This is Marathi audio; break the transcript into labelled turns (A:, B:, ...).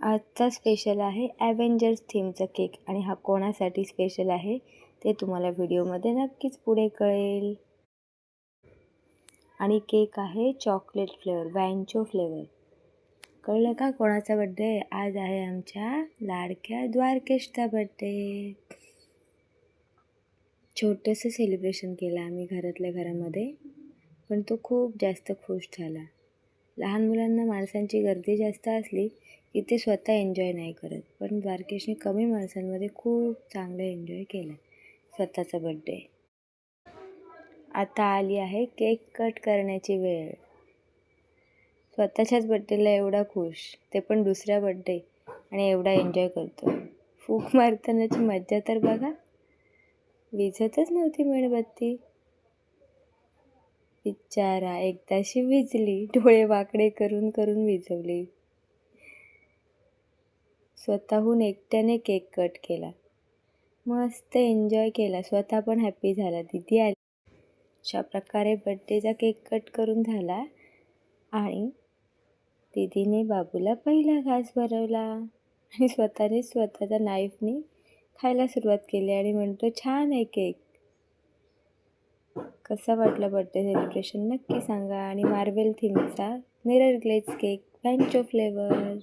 A: आजचा स्पेशल आहे ॲव्हेंजर्स थीमचा केक आणि हा कोणासाठी स्पेशल आहे ते तुम्हाला व्हिडिओमध्ये नक्कीच पुढे कळेल. आणि केक आहे चॉकलेट फ्लेवर, वॅन्चो फ्लेवर. कळलं का कोणाचा बड्डे? आज आहे आमच्या लाडक्या द्वारकेशचा बड्डे. छोटंसं सेलिब्रेशन केलं आम्ही घरातल्या घरामध्ये, पण तो खूप जास्त खुश झाला. लहान मुलांना माणसांची गर्दी जास्त असली की ते स्वतः एन्जॉय नाही करत, पण द्वारकेशने कमी माणसांमध्ये खूप चांगलं एन्जॉय केलं स्वतःचा बड्डे. आता आली आहे केक कट करण्याची वेळ. स्वतःच्याच बड्डेला एवढा खुश, ते पण दुसऱ्या बड्डे, आणि एवढा एन्जॉय करतो. फूक मारतानाची मज्जा तर बघा, विझतच नव्हती मेणबत्ती. बिचारा एकदाशी विझली, डोळे वाकडे करून करून विझवली. स्वतःहून एकट्याने केक कट केला, मस्त एन्जॉय केला, स्वतः पण हॅप्पी झाला. दीदी आली. अशा प्रकारे बड्डेचा केक कट करून झाला आणि दीदीने बाबूला पहिला घास भरवला आणि स्वतःने स्वतःच्या नाईफने खायला सुरुवात केली आणि म्हणतो छान आहे केक. कसा वाटला बड्डे सेलिब्रेशन नक्की सांगा. आणि मार्वेल थीमचा मिरर ग्लेज केक, वॅन्चो फ्लेवर.